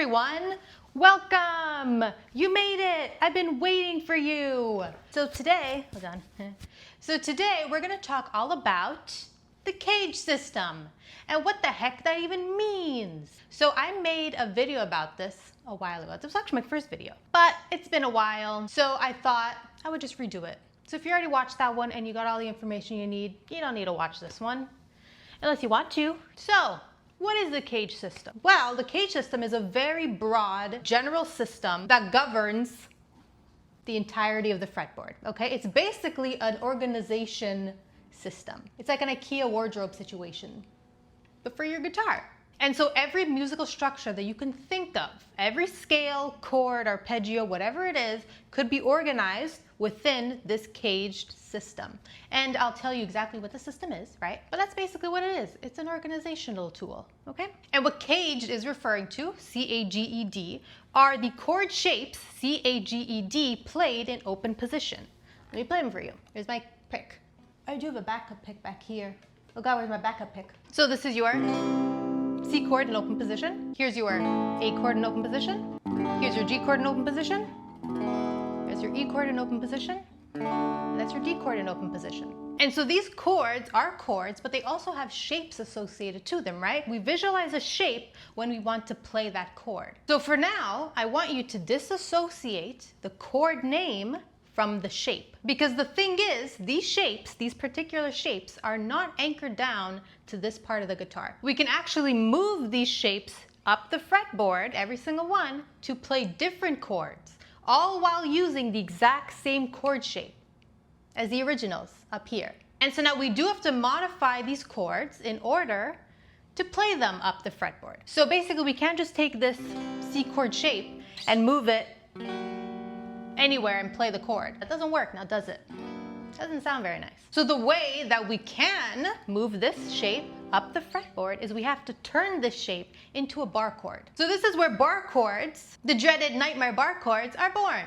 everyone. Welcome. You made it. I've been waiting for you. So today, hold on. So today we're going to talk all about the CAGED system and what the heck that even means. So I made a video about this a while ago. This was actually my first video, but it's been a while. So I thought I would just redo it. So if you already watched that one and you got all the information you need, you don't need to watch this one unless you want to. So what is the CAGED system? Well, the CAGED system is a very broad general system that governs the entirety of the fretboard, okay? It's basically an organization system. It's like an IKEA wardrobe situation, but for your guitar. And so every musical structure that you can think of, every scale, chord, arpeggio, whatever it is, could be organized within this CAGED system. And I'll tell you exactly what the system is, right? But that's basically what it is. It's an organizational tool, okay? And what CAGED is referring to, C-A-G-E-D, are the chord shapes, C-A-G-E-D, played in open position. Let me play them for you. Here's my pick. I do have a backup pick back here. Oh God, where's my backup pick? So this is your C chord in open position. Here's your A chord in open position. Here's your G chord in open position. There's your E chord in open position. And that's your D chord in open position. And so these chords are chords, but they also have shapes associated to them, right? We visualize a shape when we want to play that chord. So for now, I want you to disassociate the chord name from the shape. Because the thing is, these shapes, these particular shapes, are not anchored down to this part of the guitar. We can actually move these shapes up the fretboard, every single one, to play different chords, all while using the exact same chord shape as the originals up here. And so now we do have to modify these chords in order to play them up the fretboard. So basically we can't just take this C chord shape and move it anywhere and play the chord. That doesn't work now, does it? Doesn't sound very nice. So the way that we can move this shape up the fretboard is we have to turn this shape into a bar chord. So this is where bar chords, the dreaded nightmare bar chords, are born.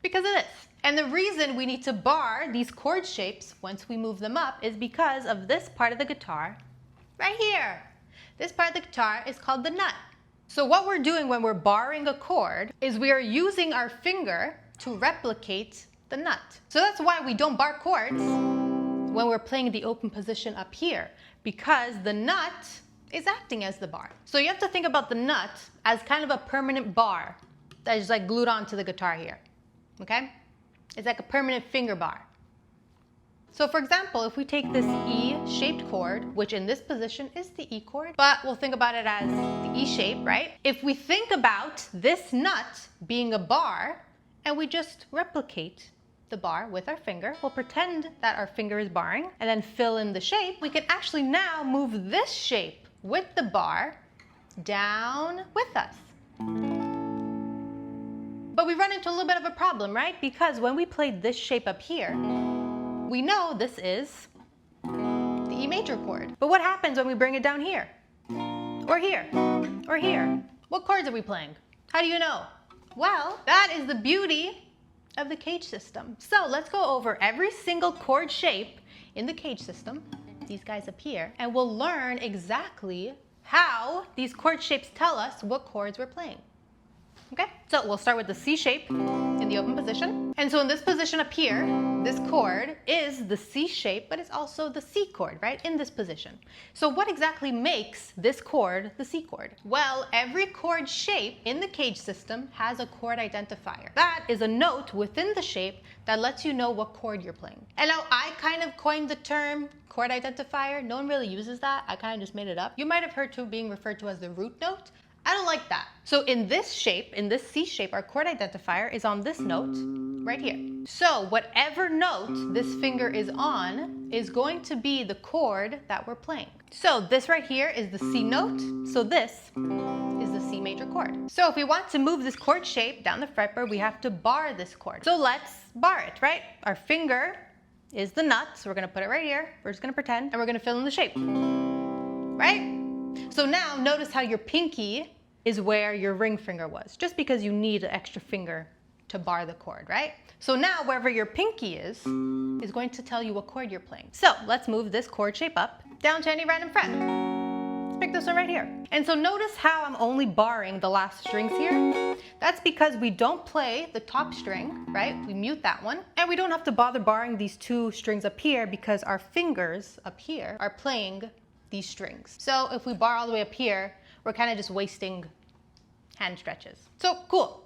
Because of this. And the reason we need to bar these chord shapes once we move them up is because of this part of the guitar right here. This part of the guitar is called the nut. So what we're doing when we're barring a chord is we are using our finger to replicate the nut. So that's why we don't bar chords when we're playing the open position up here, because the nut is acting as the bar. So you have to think about the nut as kind of a permanent bar that is like glued onto the guitar here, okay? It's like a permanent finger bar. So for example, if we take this E-shaped chord, which in this position is the E chord, but we'll think about it as the E shape, right? If we think about this nut being a bar, and we just replicate the bar with our finger, we'll pretend that our finger is barring, and then fill in the shape, we can actually now move this shape with the bar down with us. But we run into a little bit of a problem, right? Because when we play this shape up here, we know this is the E major chord. But what happens when we bring it down here? Or here? Or here? What chords are we playing? How do you know? Well, that is the beauty of the CAGED system. So let's go over every single chord shape in the CAGED system, these guys up here, and we'll learn exactly how these chord shapes tell us what chords we're playing. Okay, so we'll start with the C shape in the open position. And so in this position up here, this chord is the C shape, but it's also the C chord, right, in this position. So what exactly makes this chord the C chord? Well, every chord shape in the CAGED system has a chord identifier. That is a note within the shape that lets you know what chord you're playing. And now I kind of coined the term chord identifier. No one really uses that. I kind of just made it up. You might have heard it being referred to as the root note. I don't like that. So in this shape, in this C shape, our chord identifier is on this note right here. So whatever note this finger is on is going to be the chord that we're playing. So this right here is the C note. So this is the C major chord. So if we want to move this chord shape down the fretboard, we have to bar this chord. So let's bar it, right? Our finger is the nut, so we're gonna put it right here. We're just gonna pretend, and we're gonna fill in the shape, right? So now notice how your pinky is where your ring finger was, just because you need an extra finger to bar the chord, right? So now wherever your pinky is going to tell you what chord you're playing. So let's move this chord shape up down to any random fret. Let's pick this one right here. And so notice how I'm only barring the last strings here. That's because we don't play the top string, right? We mute that one. And we don't have to bother barring these two strings up here because our fingers up here are playing these strings. So if we bar all the way up here, we're kind of just wasting hand stretches. So cool.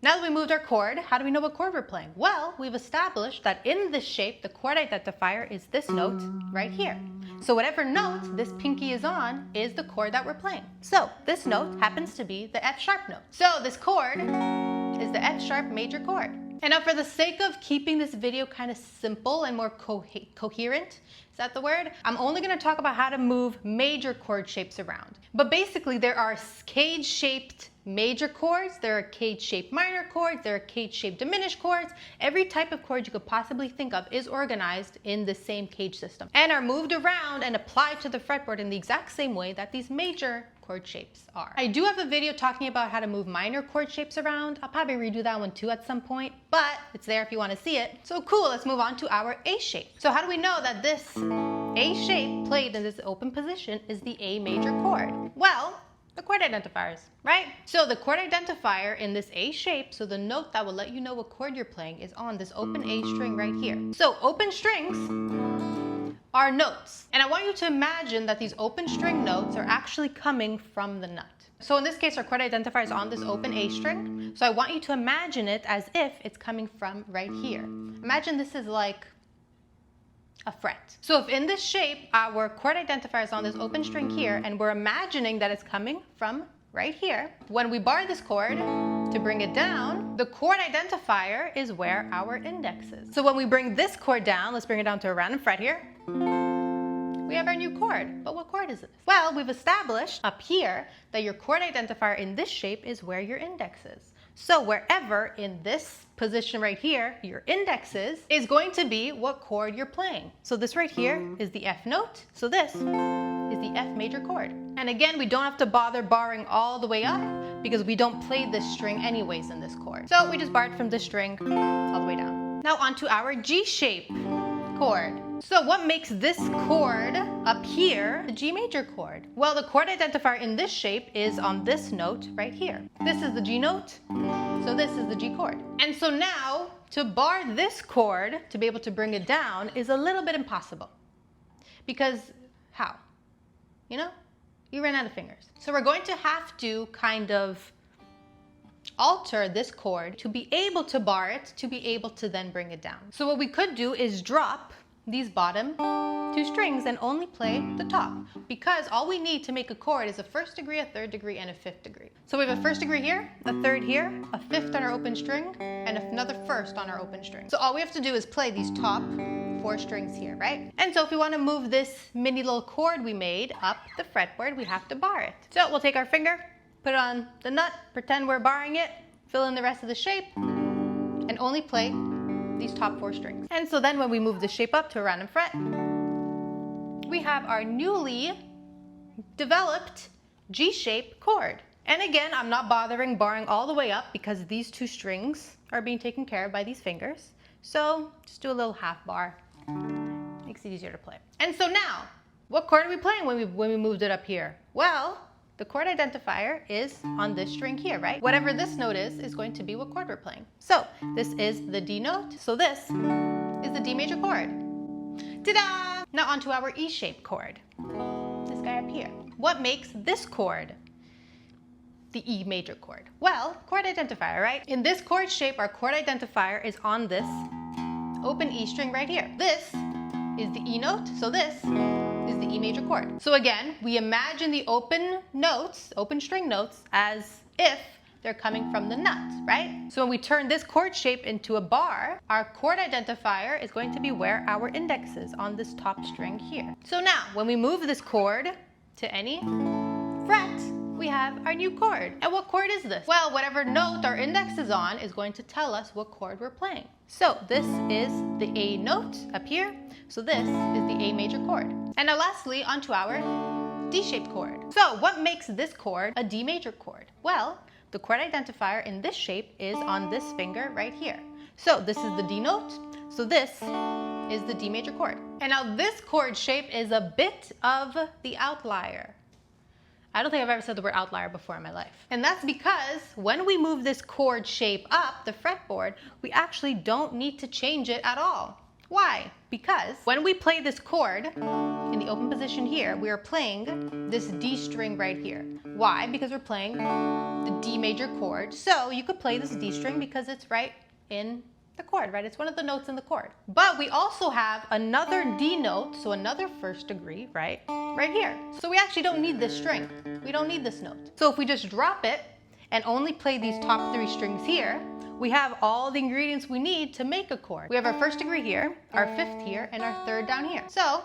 Now that we moved our chord, how do we know what chord we're playing? Well, we've established that in this shape, the chord identifier is this note right here. So whatever note this pinky is on is the chord that we're playing. So this note happens to be the F sharp note. So this chord is the F sharp major chord. And now for the sake of keeping this video kind of simple and more coherent, is that the word? I'm only going to talk about how to move major chord shapes around. But basically there are CAGED-shaped major chords, there are CAGED-shaped minor chords, there are CAGED-shaped diminished chords. Every type of chord you could possibly think of is organized in the same CAGED system and are moved around and applied to the fretboard in the exact same way that these major chord shapes are. I do have a video talking about how to move minor chord shapes around. I'll probably redo that one too at some point, but it's there if you want to see it. So cool, let's move on to our A shape. So how do we know that this A shape played in this open position is the A major chord? Well, the chord identifiers, right? So the chord identifier in this A shape, so the note that will let you know what chord you're playing, is on this open A string right here. So open strings are notes. And I want you to imagine that these open string notes are actually coming from the nut. So in this case, our chord identifier is on this open A string. So I want you to imagine it as if it's coming from right here. Imagine this is like a fret. So if in this shape, our chord identifier is on this open string here, and we're imagining that it's coming from right here, when we bar this chord to bring it down, the chord identifier is where our index is. So when we bring this chord down, let's bring it down to a random fret here, we have our new chord. But what chord is this? Well, we've established up here that your chord identifier in this shape is where your index is. So wherever in this position right here your index is going to be what chord you're playing. So this right here is the F note. So this is the F major chord. And again, we don't have to bother barring all the way up because we don't play this string anyways in this chord. So we just bar it from this string all the way down. Now onto our G shape chord. So what makes this chord up here the G major chord? Well, the chord identifier in this shape is on this note right here. This is the G note, so this is the G chord. And so now, to bar this chord, to be able to bring it down, is a little bit impossible. Because how? You know? You ran out of fingers. So we're going to have to kind of alter this chord to be able to bar it, to be able to then bring it down. So what we could do is drop these bottom two strings and only play the top, because all we need to make a chord is a first degree, a third degree, and a fifth degree. So we have a first degree here, a third here, a fifth on our open string, and another first on our open string. So all we have to do is play these top four strings here, right? And so if we want to move this mini little chord we made up the fretboard, we have to bar it. So we'll take our finger, put it on the nut, pretend we're barring it, fill in the rest of the shape, and only play these top four strings. And so then when we move the shape up to a random fret, we have our newly developed G-shaped chord. And again, I'm not bothering barring all the way up because these two strings are being taken care of by these fingers. So just do a little half bar. Makes it easier to play. And so now, what chord are we playing when we moved it up here? Well, the chord identifier is on this string here, right? Whatever this note is going to be what chord we're playing. So this is the D note. So this is the D major chord. Ta-da! Now onto our E-shaped chord. This guy up here. What makes this chord the E major chord? Well, chord identifier, right? In this chord shape, our chord identifier is on this open E string right here. This is the E note. So this is the E major chord. So again, we imagine the open notes, open string notes, as if they're coming from the nut, right? So when we turn this chord shape into a bar, our chord identifier is going to be where our index is on this top string here. So now, when we move this chord to any fret, we have our new chord. And what chord is this? Well, whatever note our index is on is going to tell us what chord we're playing. So this is the A note up here. So this is the A major chord. And now lastly, onto our D-shaped chord. So what makes this chord a D major chord? Well, the chord identifier in this shape is on this finger right here. So this is the D note. So this is the D major chord. And now this chord shape is a bit of the outlier. I don't think I've ever said the word outlier before in my life. And that's because when we move this chord shape up the fretboard, we actually don't need to change it at all. Why? Because when we play this chord in the open position here, we are playing this D string right here. Why? Because we're playing the D major chord. So you could play this D string because it's right in the chord, right? It's one of the notes in the chord. But we also have another D note, so another first degree, right here. So we actually don't need this string. We don't need this note. So if we just drop it and only play these top 3 strings here, we have all the ingredients we need to make a chord. We have our first degree here, our 5th here, and our 3rd down here. So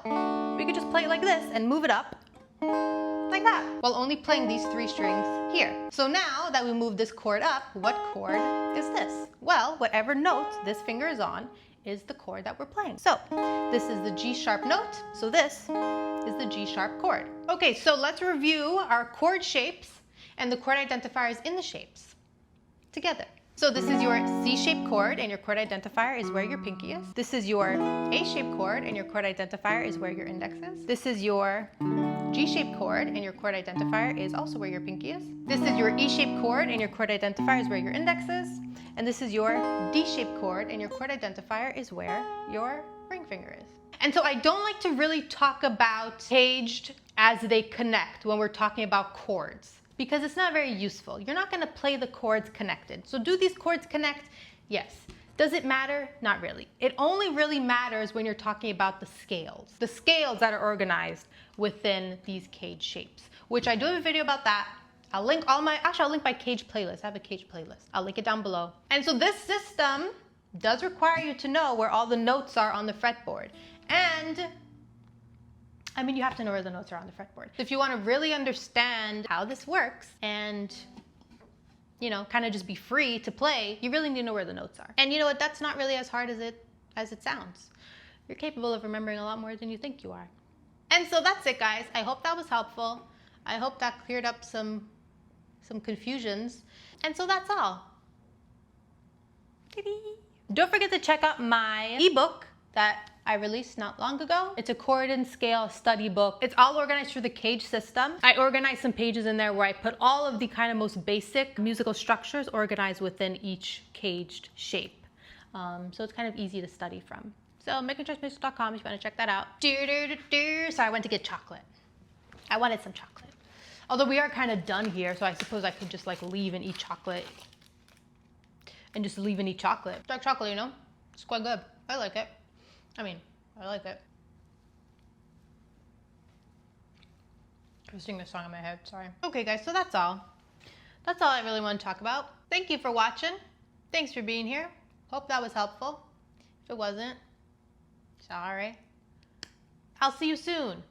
we could just play it like this and move it up like that, while only playing these 3 strings here. So now that we move this chord up, what chord is this? Well, whatever note this finger is on is the chord that we're playing. So this is the G sharp note, so this is the G sharp chord. Okay, so let's review our chord shapes and the chord identifiers in the shapes together. So this is your C-shaped chord, and your chord identifier is where your pinky is. This is your A-shaped chord, and your chord identifier is where your index is. This is your G-shaped chord, and your chord identifier is also where your pinky is. This is your E-shaped chord, and your chord identifier is where your index is. And this is your D-shaped chord, and your chord identifier is where your ring finger is. And so I don't like to really talk about CAGED as they connect when we're talking about chords, because it's not very useful. You're not going to play the chords connected. So do these chords connect? Yes. Does it matter? Not really. It only really matters when you're talking about the scales that are organized within these CAGED shapes, which I do have a video about that. I'll link I'll link my CAGED playlist. I have a CAGED playlist. I'll link it down below. And so this system does require you to know where all the notes are on the fretboard. And I mean, you have to know where the notes are on the fretboard. If you want to really understand how this works and, you know, kind of just be free to play, you really need to know where the notes are. And you know what? That's not really as hard as it sounds. You're capable of remembering a lot more than you think you are. And so that's it, guys. I hope that was helpful. I hope that cleared up some confusions. And so that's all. Don't forget to check out my ebook that I released not long ago. It's a chord and scale study book. It's all organized through the CAGED system. I organized some pages in there where I put all of the kind of most basic musical structures organized within each CAGED shape. So it's kind of easy to study from. So makingchoicemusic.com if you want to check that out. So I went to get chocolate. I wanted some chocolate. Although we are kind of done here, so I suppose I could just like leave and eat chocolate. And just leave and eat chocolate. Dark chocolate, you know? It's quite good. I like it. I like it. I was singing this song in my head, sorry. Okay guys, so that's all. That's all I really want to talk about. Thank you for watching. Thanks for being here. Hope that was helpful. If it wasn't, sorry. I'll see you soon.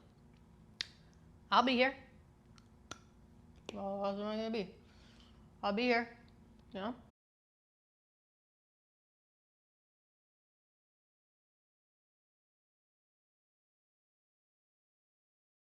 I'll be here. Well, how else am I gonna be? I'll be here, you know?